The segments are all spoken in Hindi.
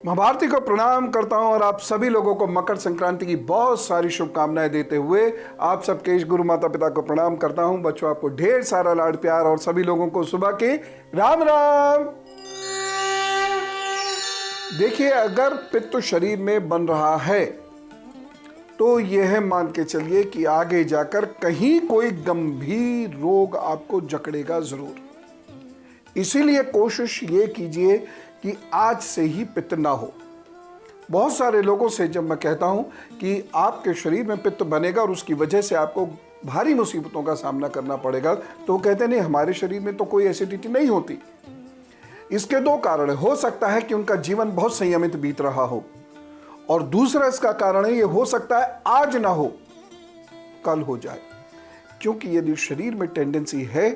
माँ भारती को प्रणाम करता हूं और आप सभी लोगों को मकर संक्रांति की बहुत सारी शुभकामनाएं देते हुए आप सबके इस गुरु माता पिता को प्रणाम करता हूं। बच्चों, आपको ढेर सारा लाड प्यार और सभी लोगों को सुबह के राम राम। देखिए, अगर पित्त शरीर में बन रहा है तो यह मान के चलिए कि आगे जाकर कहीं कोई गंभीर रोग आपको जकड़ेगा जरूर। इसीलिए कोशिश ये कीजिए कि आज से ही पित्त ना हो। बहुत सारे लोगों से जब मैं कहता हूं कि आपके शरीर में पित्त बनेगा और उसकी वजह से आपको भारी मुसीबतों का सामना करना पड़ेगा, तो कहते नहीं, हमारे शरीर में तो कोई एसिडिटी नहीं होती। इसके दो कारण है। हो सकता है कि उनका जीवन बहुत संयमित बीत रहा हो, और दूसरा इसका कारण है, ये हो सकता है आज ना हो कल हो जाए। क्योंकि यदि शरीर में टेंडेंसी है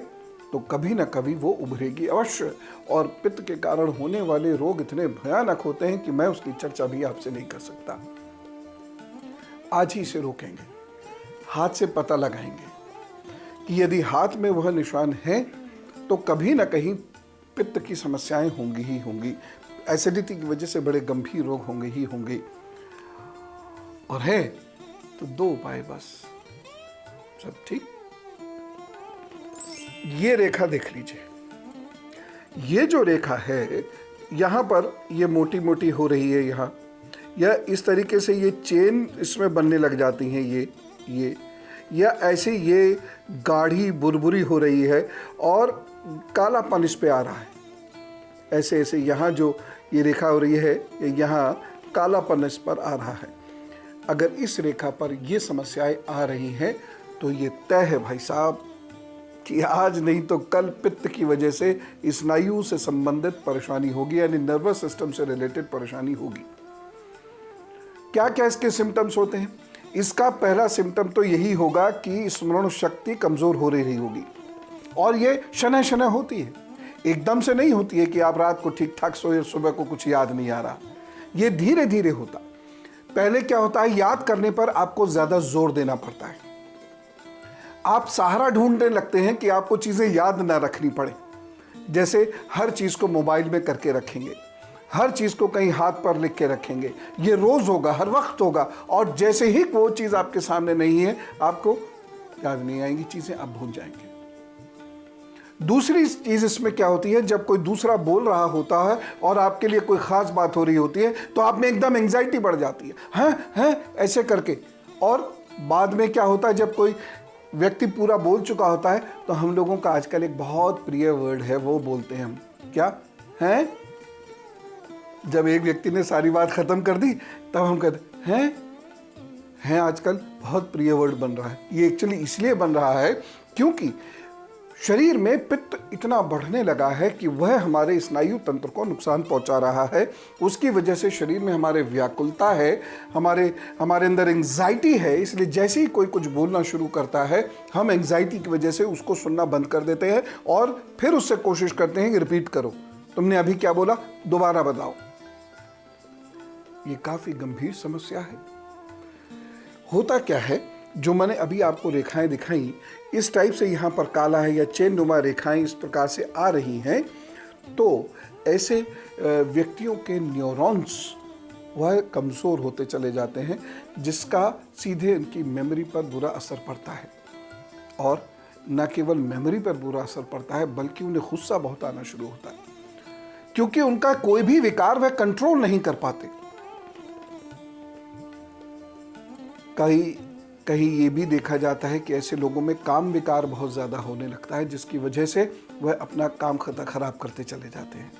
तो कभी ना कभी वो उभरेगी अवश्य। और पित्त के कारण होने वाले रोग इतने भयानक होते हैं कि मैं उसकी चर्चा भी आपसे नहीं कर सकता। आज ही से रोकेंगे, हाथ से पता लगाएंगे कि यदि हाथ में वह निशान है तो कभी ना कहीं पित्त की समस्याएं होंगी ही होंगी। एसिडिटी की वजह से बड़े गंभीर रोग होंगे ही होंगे। और है तो दो उपाय बस, सब ठीक। ये रेखा देख लीजिए, ये जो रेखा है यहां पर ये मोटी मोटी हो रही है यहाँ, या इस तरीके से ये चेन इसमें बनने लग जाती हैं ये या ऐसे ये गाढ़ी बुरबुरी हो रही है और कालापन इस पे आ रहा है। ऐसे ऐसे यहाँ जो ये रेखा हो रही है, यहाँ कालापन इस पर आ रहा है। अगर इस रेखा पर ये समस्याएं आ रही हैं तो ये तय है भाई साहब कि आज नहीं तो कल पित्त की वजह से स्नायु से संबंधित परेशानी होगी, यानी नर्वस सिस्टम से रिलेटेड परेशानी होगी। क्या क्या इसके सिम्टम्स होते हैं? इसका पहला सिम्टम तो यही होगा कि स्मरण शक्ति कमजोर हो रही होगी, और ये शनय शनय होती है, एकदम से नहीं होती है कि आप रात को ठीक ठाक सोए सुबह को कुछ याद नहीं आ रहा। ये धीरे धीरे होता। पहले क्या होता है, याद करने पर आपको ज्यादा जोर देना पड़ता है। आप सहारा ढूंढने लगते हैं कि आपको चीजें याद ना रखनी पड़े। जैसे हर चीज को मोबाइल में करके रखेंगे, हर चीज को कहीं हाथ पर लिख के रखेंगे। ये रोज होगा, हर वक्त होगा, और जैसे ही वो चीज आपके सामने नहीं है आपको याद नहीं आएंगी चीजें, आप भूल जाएंगे। दूसरी चीज इसमें क्या होती है, जब कोई दूसरा बोल रहा होता है और आपके लिए कोई खास बात हो रही होती है तो आप में एकदम एंग्जाइटी बढ़ जाती है, हैं ऐसे करके। और बाद में क्या होता है, जब कोई व्यक्ति पूरा बोल चुका होता है तो हम लोगों का आजकल एक बहुत प्रिय वर्ड है, वो बोलते हैं हम, क्या हैं? जब एक व्यक्ति ने सारी बात खत्म कर दी तब हम कहते हैं आजकल बहुत प्रिय वर्ड बन रहा है। ये एक्चुअली इसलिए बन रहा है क्योंकि शरीर में पित्त इतना बढ़ने लगा है कि वह हमारे स्नायु तंत्र को नुकसान पहुंचा रहा है। उसकी वजह से शरीर में हमारे व्याकुलता है, हमारे अंदर एंग्जाइटी है। इसलिए जैसे ही कोई कुछ बोलना शुरू करता है हम एंग्जाइटी की वजह से उसको सुनना बंद कर देते हैं और फिर उससे कोशिश करते हैं कि रिपीट करो, तुमने अभी क्या बोला, दोबारा बताओ। ये काफी गंभीर समस्या है। होता क्या है, जो मैंने अभी आपको रेखाएं दिखाई, इस टाइप से यहाँ पर काला है या चेन नुमा रेखाएं इस प्रकार से आ रही हैं, तो ऐसे व्यक्तियों के न्यूरॉन्स वह कमज़ोर होते चले जाते हैं, जिसका सीधे उनकी मेमोरी पर बुरा असर पड़ता है। और न केवल मेमोरी पर बुरा असर पड़ता है बल्कि उन्हें गुस्सा बहुत आना शुरू होता है, क्योंकि उनका कोई भी विकार वह कंट्रोल नहीं कर पाते। कहीं ये भी देखा जाता है कि ऐसे लोगों में काम विकार बहुत ज़्यादा होने लगता है, जिसकी वजह से वह अपना काम खराब करते चले जाते हैं।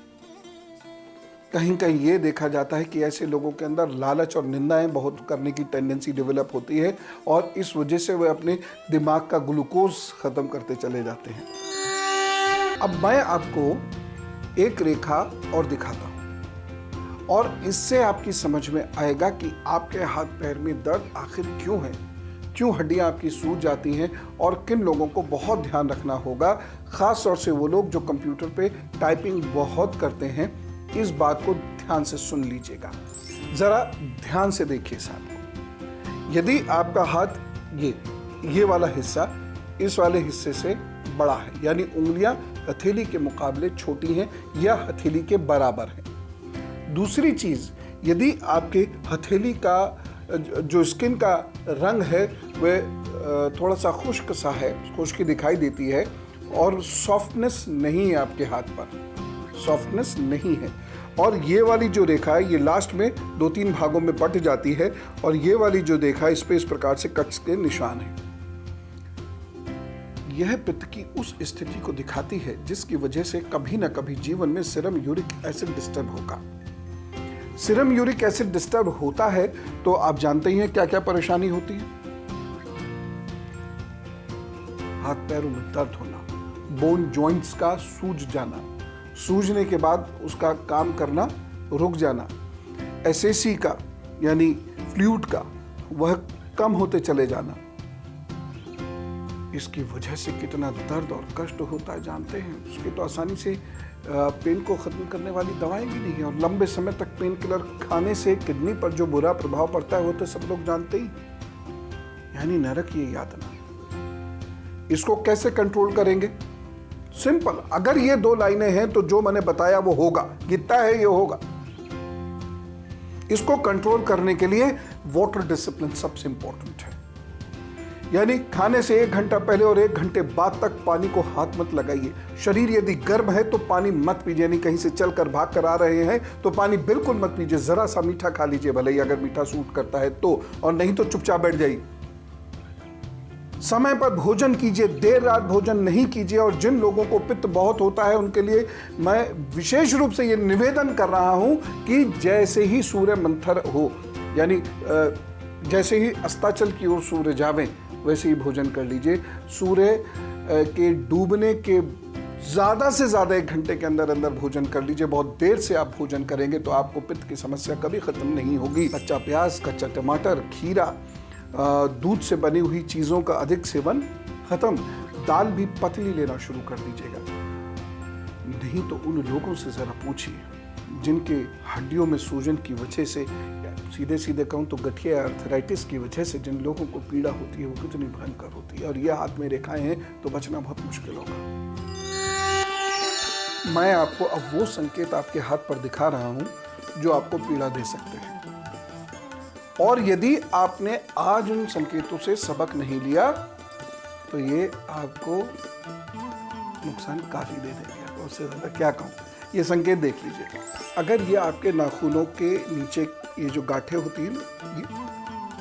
कहीं कहीं ये देखा जाता है कि ऐसे लोगों के अंदर लालच और निंदाएं बहुत करने की टेंडेंसी डेवलप होती है, और इस वजह से वह अपने दिमाग का ग्लूकोज ख़त्म करते चले जाते हैं। अब मैं आपको एक रेखा और दिखाता हूँ, और इससे आपकी समझ में आएगा कि आपके हाथ पैर में दर्द आखिर क्यों है, क्यों हड्डियां आपकी सूज जाती हैं, और किन लोगों को बहुत ध्यान रखना होगा। ख़ास तौर से वो लोग जो कंप्यूटर पे टाइपिंग बहुत करते हैं, इस बात को ध्यान से सुन लीजिएगा, ज़रा ध्यान से देखिए साथ को। यदि आपका हाथ ये वाला हिस्सा इस वाले हिस्से से बड़ा है, यानी उंगलियां हथेली के मुकाबले छोटी हैं या हथेली के बराबर हैं। दूसरी चीज, यदि आपके हथेली का जो स्किन का रंग है वह थोड़ा सा खुश्क सा है, खुश्की दिखाई देती है और सॉफ्टनेस नहीं है, आपके हाथ पर सॉफ्टनेस नहीं है, और ये वाली जो रेखा है ये लास्ट में 2-3 भागों में बट जाती है, और ये वाली जो रेखा है इस पे इस प्रकार से कट्स के निशान है। यह पित्त की उस स्थिति को दिखाती है जिसकी वजह से कभी ना कभी जीवन में सीरम यूरिक एसिड डिस्टर्ब होगा। सीरम यूरिक एसिड डिस्टर्ब होता है तो आप जानते ही हैं क्या क्या परेशानी होती है। हाथ पैरों में दर्द होना, बोन जॉइंट्स का सूज जाना, सूजने के बाद उसका काम करना रुक जाना, एसएसी का यानी फ्लूइड का वह कम होते चले जाना। इसकी वजह से कितना दर्द और कष्ट होता है जानते हैं। उसके तो आसानी से पेन को ख़त्म करने वाली दवाएं भी नहीं है, और लंबे समय तक पेन किलर खाने से किडनी पर जो बुरा प्रभाव पड़ता है वो तो सब लोग जानते ही, यानी नरक ये यातना। इसको कैसे कंट्रोल करेंगे? सिंपल, अगर ये 2 लाइनें हैं तो जो मैंने बताया वो होगा, कितना है ये होगा। इसको कंट्रोल करने के लिए वाटर डिसिप्लिन सबसे इंपॉर्टेंट है, यानी खाने से 1 घंटा पहले और 1 घंटे बाद तक पानी को हाथ मत लगाइए। शरीर यदि गर्म है तो पानी मत पीजिए, यानी कहीं से चलकर भाग कर आ रहे हैं तो पानी बिल्कुल मत पीजिए। जरा सा मीठा खा लीजिए, भले ही अगर मीठा सूट करता है तो, और नहीं तो चुपचाप बैठ जाइए। समय पर भोजन कीजिए, देर रात भोजन नहीं कीजिए। और जिन लोगों को पित्त बहुत होता है उनके लिए मैं विशेष रूप से ये निवेदन कर रहा हूं कि जैसे ही सूर्य मंथर हो, यानी जैसे ही अस्ताचल की ओर सूर्य जावे वैसे ही भोजन कर लीजिए। सूर्य के डूबने के ज़्यादा से ज़्यादा 1 घंटे के अंदर अंदर भोजन कर लीजिए। बहुत देर से आप भोजन करेंगे तो आपको पित्त की समस्या कभी ख़त्म नहीं होगी। कच्चा प्याज, कच्चा टमाटर, खीरा, दूध से बनी हुई चीज़ों का अधिक सेवन ख़त्म। दाल भी पतली लेना शुरू कर दीजिएगा। नहीं तो उन लोगों से ज़रा पूछिए जिनके हड्डियों में सूजन की वजह से, सीधे सीधे कहूँ तो गठिया आर्थराइटिस की वजह से जिन लोगों को पीड़ा होती है वो कितनी भयंकर होती है, और ये हाथ में रेखाएं हैं तो बचना बहुत मुश्किल होगा। मैं आपको अब वो संकेत आपके हाथ पर दिखा रहा हूँ जो आपको पीड़ा दे सकते हैं, और यदि आपने आज उन संकेतों से सबक नहीं लिया तो ये आपको नुकसान काफ़ी दे देंगे। उससे ज़्यादा क्या कहूँ, ये संकेत देख लीजिए। अगर ये आपके नाखूनों के नीचे ये जो गांठें होती हैं ना,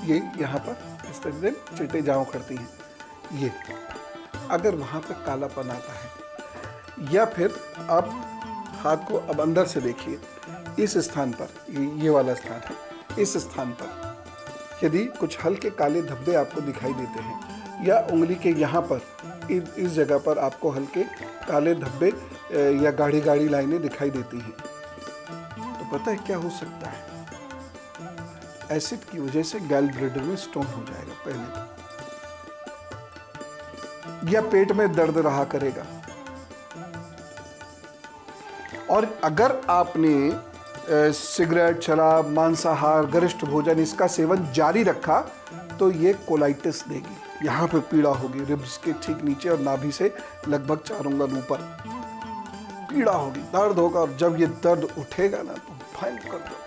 ये यहाँ पर इस तरह से चिटे जाओ करती हैं, ये अगर वहाँ पे कालापन आता है, या फिर आप हाथ को अब अंदर से देखिए, इस स्थान पर, ये वाला स्थान है, इस स्थान पर यदि कुछ हल्के काले धब्बे आपको दिखाई देते हैं, या उंगली के यहाँ पर इस जगह पर आपको हल्के काले धब्बे या गाढ़ी गाढ़ी लाइनें दिखाई देती हैं, तो पता है क्या हो सकता है? एसिड की वजह से गैल ब्लैडर में स्टोन हो जाएगा पहले तो, या पेट में दर्द रहा करेगा। और अगर आपने सिगरेट, शराब, मांसाहार, गरिष्ठ भोजन इसका सेवन जारी रखा तो ये कोलाइटिस देगी। यहाँ पे पीड़ा होगी, रिब्स के ठीक नीचे और नाभि से लगभग 4 उंगल ऊपर पीड़ा होगी, दर्द होगा, और जब ये दर्द उठेगा ना तो भयंकर दर्द।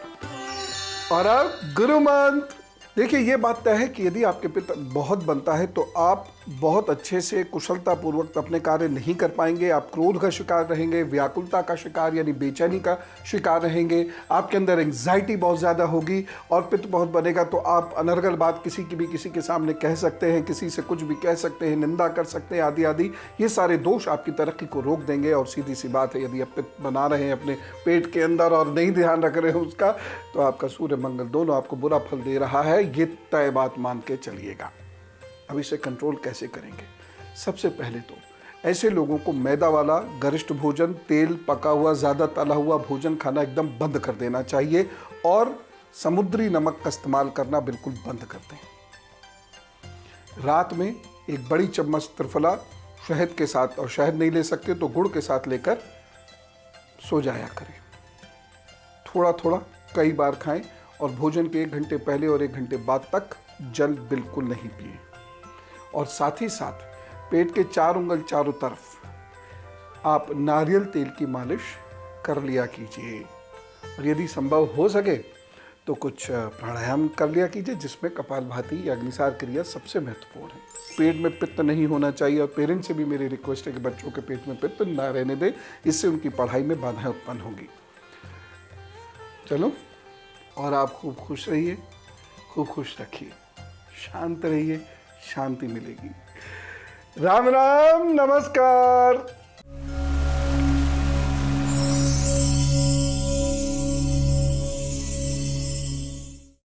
और अब गुरु मंत्र देखिए, ये बात तय है कि यदि आपके पित्त बहुत बनता है तो आप बहुत अच्छे से कुशलतापूर्वक अपने कार्य नहीं कर पाएंगे। आप क्रोध का शिकार रहेंगे, व्याकुलता का शिकार यानी बेचैनी का शिकार रहेंगे, आपके अंदर एंग्जाइटी बहुत ज़्यादा होगी, और पित्त बहुत बनेगा तो आप अनर्गल बात किसी के सामने कह सकते हैं, किसी से कुछ भी कह सकते हैं, निंदा कर सकते हैं, आदि आदि। ये सारे दोष आपकी तरक्की को रोक देंगे। और सीधी सी बात है, यदि आप पित्त बना रहे हैं अपने पेट के अंदर और नहीं ध्यान रख रहे हैं उसका, तो आपका सूर्य मंगल दोनों आपको बुरा फल दे रहा है, ये तय बात मान के चलिएगा। अब इसे कंट्रोल कैसे करेंगे? सबसे पहले तो ऐसे लोगों को मैदा वाला, गरिष्ठ भोजन, तेल, पका हुआ, ज़्यादा तला हुआ भोजन खाना एकदम बंद कर देना चाहिए, और समुद्री नमक का इस्तेमाल करना बिल्कुल बंद कर दें। रात में 1 बड़ी चम्मच त्रिफला शहद के साथ, और शहद नहीं ले सकते तो गुड़ के साथ लेकर सो जाया करें। थोड़ा थोड़ा कई बार खाएं, और भोजन के 1 घंटे पहले और 1 घंटे बाद तक जल बिल्कुल नहीं पिए। और साथ ही साथ पेट के 4 उंगल चारों तरफ आप नारियल तेल की मालिश कर लिया कीजिए। और यदि संभव हो सके तो कुछ प्राणायाम कर लिया कीजिए, जिसमें कपालभाति या अग्निसार क्रिया सबसे महत्वपूर्ण है। पेट में पित्त नहीं होना चाहिए, और पेरेंट्स से भी मेरी रिक्वेस्ट है कि बच्चों के पेट में पित्त ना रहने दें, इससे उनकी पढ़ाई में बाधाएं उत्पन्न होगी। चलो, और आप खूब खुश रहिए, खूब खुश रखिए, शांत रहिए, शांति मिलेगी। राम राम, नमस्कार।